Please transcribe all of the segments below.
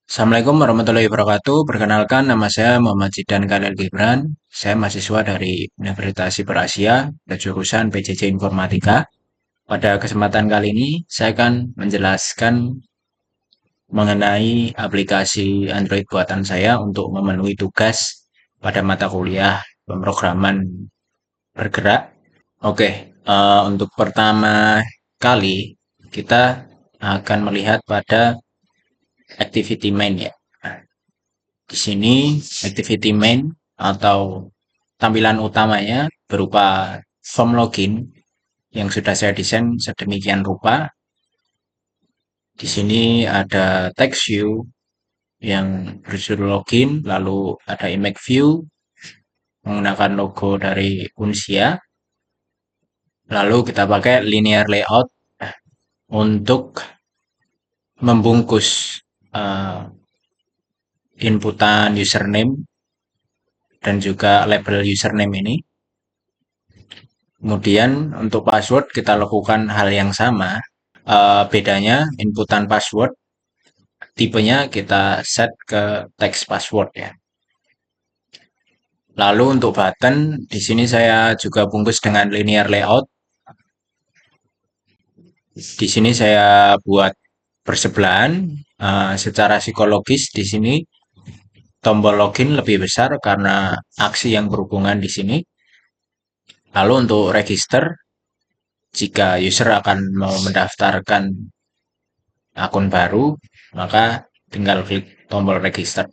Assalamualaikum warahmatullahi wabarakatuh. Perkenalkan, nama saya Muhammad Zidan Khalil Gibran. Saya mahasiswa dari Universitas Siber Asia, dan jurusan PJJ Informatika. Pada kesempatan kali ini, saya akan menjelaskan mengenai aplikasi Android buatan saya untuk memenuhi tugas pada mata kuliah pemrograman bergerak. Oke, untuk pertama kali kita akan melihat pada activity main ya. Di sini activity main atau tampilan utamanya berupa form login yang sudah saya desain sedemikian rupa. Di sini ada text view yang berjudul login, lalu ada image view menggunakan logo dari Unsia. Lalu kita pakai linear layout untuk membungkus uh, inputan username dan juga label username ini. Kemudian untuk password kita lakukan hal yang sama. Bedanya inputan password tipenya kita set ke text password ya. Lalu untuk button di sini saya juga bungkus dengan linear layout. Di sini saya buat bersebelahan. Secara psikologis di sini tombol login lebih besar karena aksi yang berhubungan di sini. Lalu untuk register, jika user akan mau mendaftarkan akun baru, maka tinggal klik tombol register.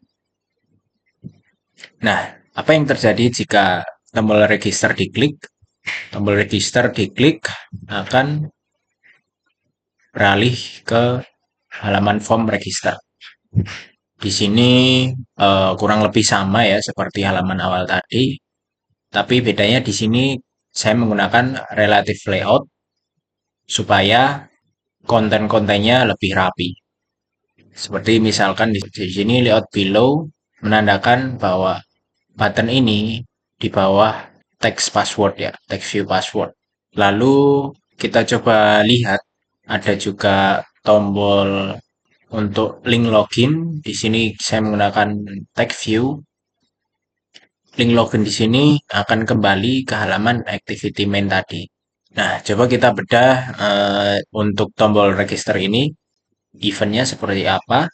Nah, apa yang terjadi jika tombol register diklik? Tombol register diklik akan beralih ke halaman form register. Di sini kurang lebih sama ya seperti halaman awal tadi, tapi bedanya di sini saya menggunakan relative layout supaya konten-kontennya lebih rapi. Seperti misalkan di sini layout below menandakan bahwa button ini di bawah text password ya, text view password. Lalu kita coba lihat ada juga tombol untuk link login. Di sini saya menggunakan text view. Link login di sini akan kembali ke halaman activity main tadi. Nah, coba kita bedah untuk tombol register ini, eventnya seperti apa.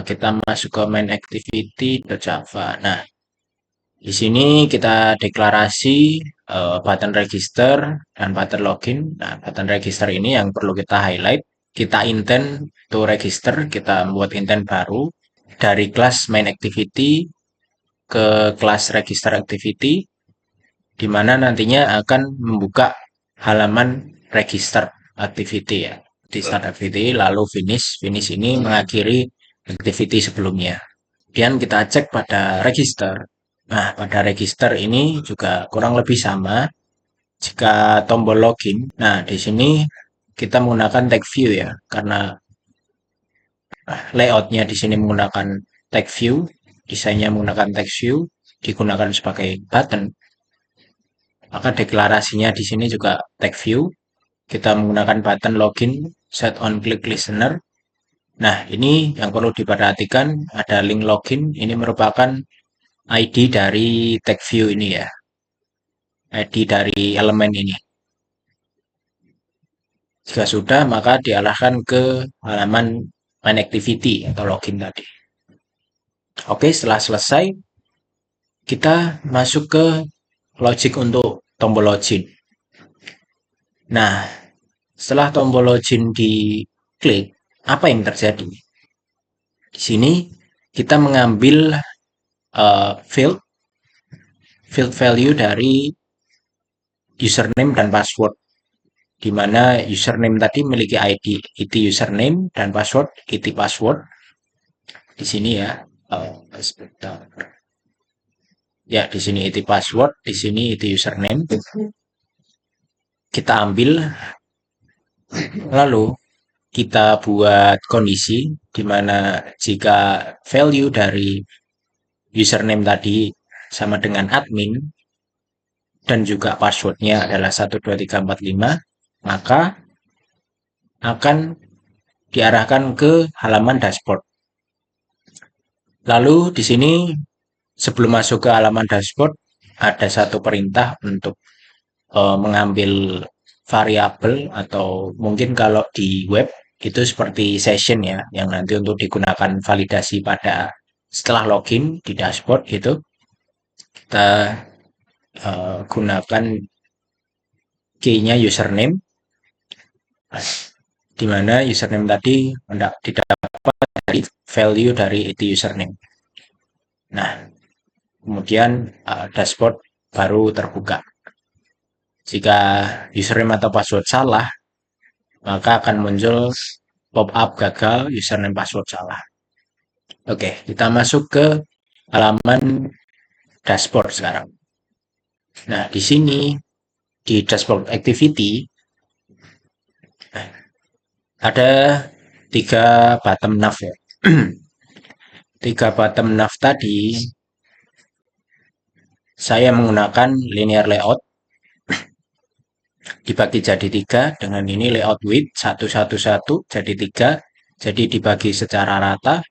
Kita masuk ke main activity.java. Nah, di sini kita deklarasi button register dan button login. Nah, button register ini yang perlu kita highlight. Kita intent to register, kita membuat intent baru dari kelas main activity ke kelas register activity, di mana nantinya akan membuka halaman register activity ya. Di start activity, lalu finish. Finish ini mengakhiri activity sebelumnya. Kemudian kita cek pada register. Nah, pada register ini juga kurang lebih sama. Jika tombol login, nah di sini kita menggunakan tag view ya, karena layoutnya di sini menggunakan tag view, desainnya menggunakan text view, digunakan sebagai button. Maka deklarasinya di sini juga tag view. Kita menggunakan button login, set on click listener. Nah, ini yang perlu diperhatikan, ada link login, ini merupakan ID dari tag view ini ya. ID dari elemen ini. Jika sudah, maka diarahkan ke halaman main activity atau login tadi. Oke, setelah selesai, kita masuk ke logic untuk tombol login. Nah, setelah tombol login diklik, apa yang terjadi? Di sini kita mengambil field value dari username dan password, di mana username tadi memiliki ID it username dan password it password. Di sini ya, sebentar. Ya, di sini it password, di sini it username. Kita ambil, lalu kita buat kondisi di mana jika value dari username tadi sama dengan admin dan juga passwordnya adalah 12345, maka akan diarahkan ke halaman dashboard. Lalu di sini sebelum masuk ke halaman dashboard ada satu perintah untuk mengambil variabel atau mungkin kalau di web itu seperti session ya yang nanti untuk digunakan validasi pada setelah login di dashboard gitu kita gunakan key-nya username di mana username tadi didapat dari value dari itu username. Nah, kemudian dashboard baru terbuka. Jika username atau password salah, maka akan muncul pop-up gagal username password salah. Oke, kita masuk ke halaman dashboard sekarang. Nah, di sini di dashboard activity ada 3 bottom nav ya. 3 bottom nav tadi saya menggunakan linear layout dibagi jadi 3 dengan ini layout width 111 jadi 3, jadi dibagi secara rata.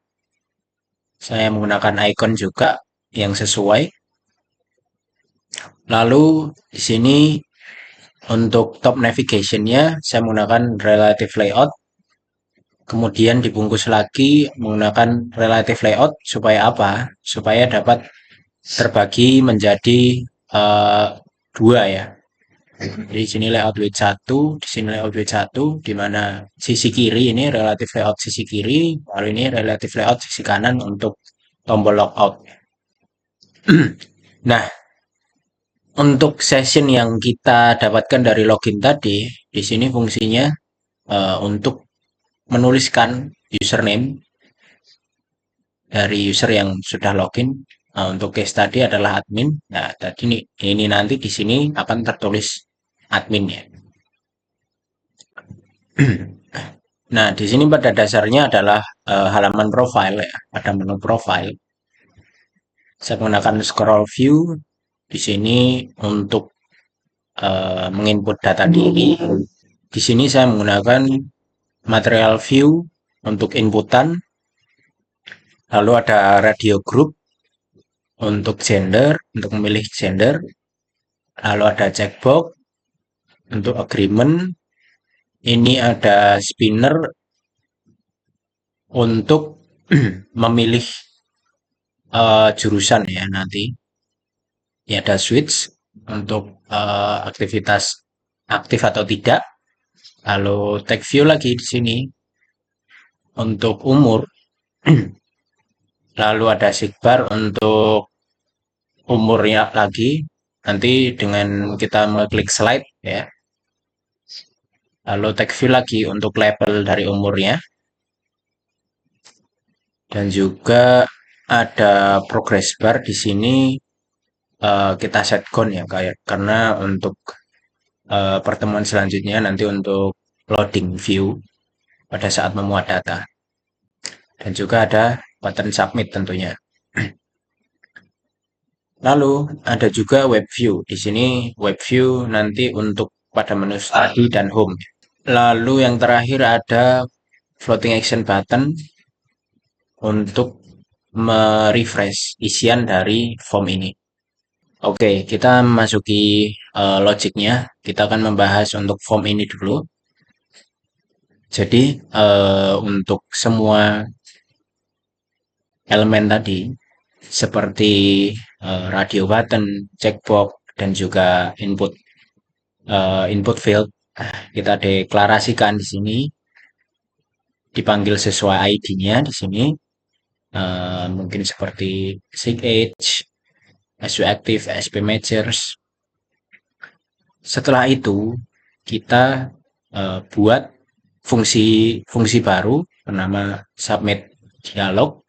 Saya menggunakan icon juga yang sesuai. Lalu di sini untuk top navigation-nya saya menggunakan relative layout. Kemudian dibungkus lagi menggunakan relative layout supaya apa? Supaya dapat terbagi menjadi uh, 2 ya. Di sini layout width 1, di sini layout width 1, di mana sisi kiri ini relative layout sisi kiri, lalu ini relative layout sisi kanan untuk tombol logout. Nah, untuk session yang kita dapatkan dari login tadi, di sini fungsinya untuk menuliskan username dari user yang sudah login. Untuk case tadi adalah admin. Nah, tadi ini nanti di sini akan tertulis admin ya. Nah, di sini pada dasarnya adalah halaman profile ya, pada menu profile. Saya menggunakan scroll view di sini untuk menginput data diri. Di sini saya menggunakan material view untuk inputan. Lalu ada radio group untuk gender, untuk memilih gender. Lalu ada checkbox untuk agreement. Ini ada spinner untuk memilih jurusan ya nanti. Ya ada switch untuk aktivitas aktif atau tidak. Lalu take view lagi di sini untuk umur. Lalu ada sigbar untuk umurnya lagi. Nanti dengan kita mengklik slide ya. Lalu take view lagi untuk label dari umurnya. Dan juga ada progress bar di sini kita set count ya karena untuk pertemuan selanjutnya nanti untuk loading view pada saat memuat data. Dan juga ada button submit tentunya. Lalu ada juga web view. Di sini web view nanti untuk pada menu study dan home. Lalu yang terakhir ada floating action button untuk merefresh isian dari form ini. Oke, kita masuki logiknya. Kita akan membahas untuk form ini dulu. Jadi untuk semua elemen tadi seperti radio button, checkbox dan juga input field kita deklarasikan di sini dipanggil sesuai ID-nya di sini mungkin seperti sig age, SU active, SP measures. Setelah itu kita buat fungsi baru bernama submit dialog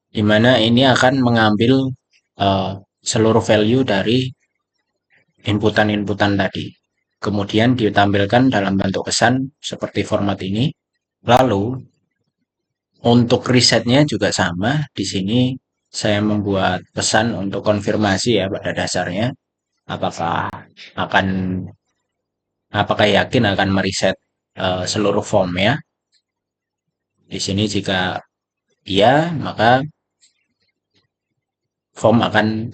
di mana ini akan mengambil seluruh value dari inputan-inputan tadi. Kemudian ditampilkan dalam bentuk pesan seperti format ini. Lalu untuk risetnya juga sama. Di sini saya membuat pesan untuk konfirmasi ya pada dasarnya apakah akan apakah yakin akan meriset seluruh form ya. Di sini jika iya, maka form akan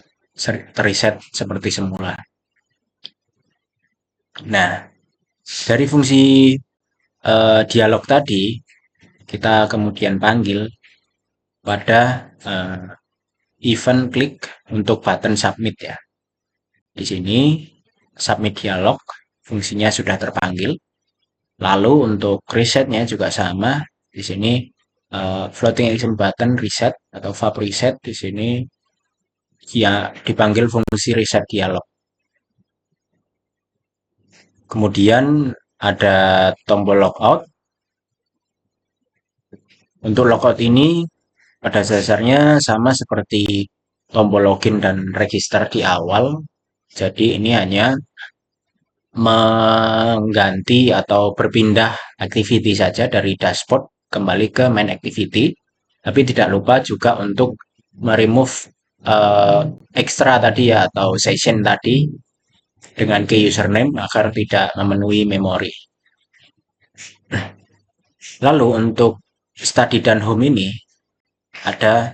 terreset seperti semula. Nah, dari fungsi dialog tadi, kita kemudian panggil pada event klik untuk button submit ya. Di sini submit dialog fungsinya sudah terpanggil. Lalu untuk resetnya juga sama. Di sini floating action button reset atau fab reset di sini ya dipanggil fungsi reset dialog. Kemudian ada tombol logout. Untuk logout ini pada dasarnya sama seperti tombol login dan register di awal. Jadi ini hanya mengganti atau berpindah activity saja dari dashboard kembali ke main activity. Tapi tidak lupa juga untuk meremove extra tadi ya atau session tadi dengan key username agar tidak memenuhi memori. Lalu untuk study dan home ini ada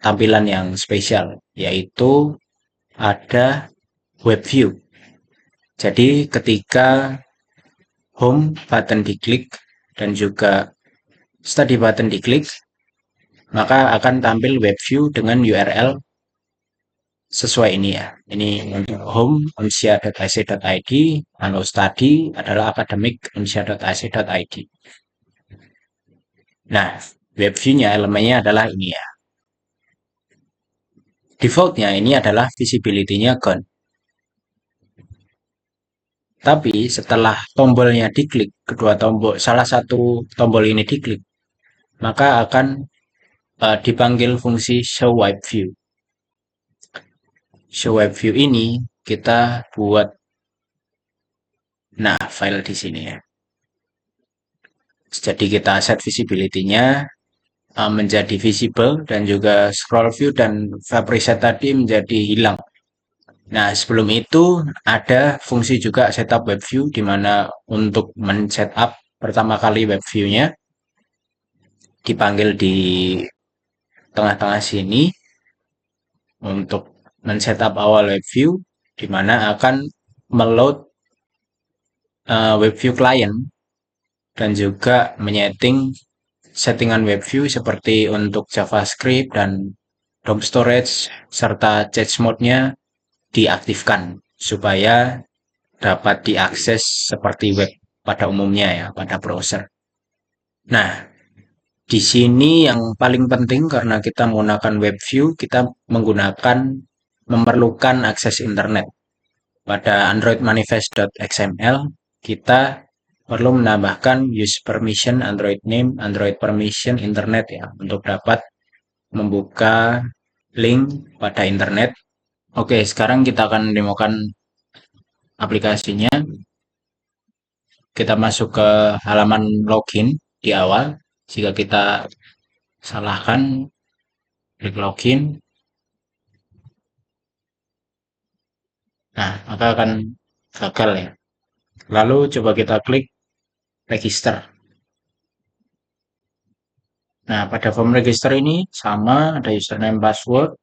tampilan yang spesial, yaitu ada web view. Jadi ketika home button diklik dan juga study button diklik, maka akan tampil web view dengan URL sesuai ini ya. Ini untuk home unsia.ac.id, lalu study adalah academic.unsia.ac.id. Nah, web view-nya elemennya adalah ini ya. Defaultnya ini adalah visibility-nya gone. Tapi setelah tombolnya diklik, salah satu tombol ini diklik, maka akan dipanggil fungsi show web view. Show web view ini kita buat, nah file di sini ya. Jadi kita set visibility-nya menjadi visible dan juga scroll view dan fab reset tadi menjadi hilang. Nah, sebelum itu ada fungsi juga setup web view di mana untuk men-setup pertama kali web view-nya dipanggil di tengah-tengah sini untuk men-setup awal web view di mana akan meload web view client dan juga menyeting settingan web view seperti untuk JavaScript dan DOM storage serta cache mode-nya diaktifkan supaya dapat diakses seperti web pada umumnya ya, pada browser. Nah, di sini yang paling penting karena kita menggunakan web view, kita memerlukan akses internet. Pada Android manifest.xml, kita perlu menambahkan use permission Android name, Android permission internet ya, untuk dapat membuka link pada internet. Oke, sekarang kita akan demokan aplikasinya. Kita masuk ke halaman login di awal. Jika kita salahkan, klik login. Nah, maka akan gagal ya. Lalu coba kita klik register. Nah, pada form register ini sama, ada username password,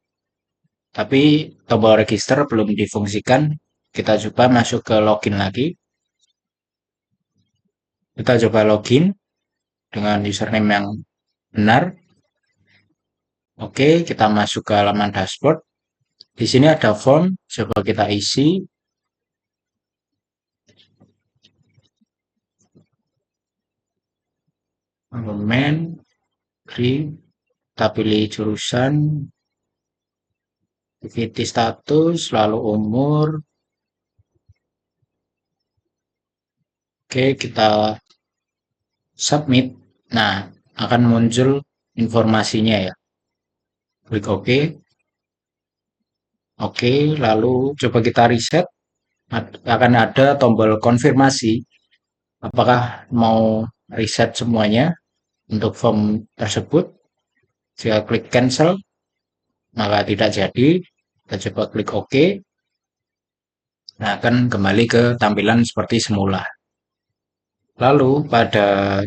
tapi tombol register belum difungsikan. Kita coba masuk ke login lagi. Kita coba login dengan username yang benar. Oke, kita masuk ke halaman dashboard. Di sini ada form, coba kita isi. Argumen, kita pilih jurusan, activity status, lalu umur. Oke, kita submit. Nah, akan muncul informasinya ya. Klik OK. Oke, lalu coba kita reset. Akan ada tombol konfirmasi. Apakah mau reset semuanya untuk form tersebut? Jika klik cancel, maka tidak jadi. Kita coba klik OK. Nah, akan kembali ke tampilan seperti semula. Lalu pada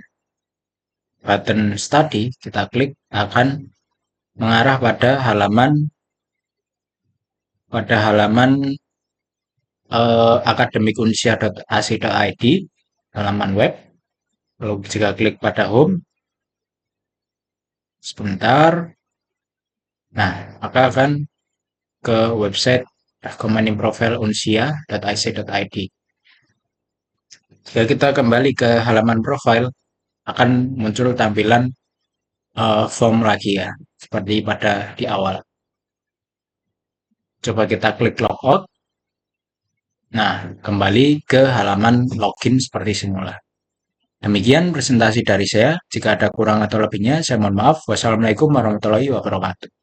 button study, kita klik akan mengarah pada halaman akademikunsia.ac.id, halaman web. Lalu jika klik pada home, sebentar, nah maka akan ke website recommending profile unsia.ac.id. Jika kita kembali ke halaman profile, akan muncul tampilan form lagi ya, seperti pada di awal. Coba kita klik logout. Nah, kembali ke halaman login seperti semula. Demikian presentasi dari saya. Jika ada kurang atau lebihnya, saya mohon maaf. Wassalamualaikum warahmatullahi wabarakatuh.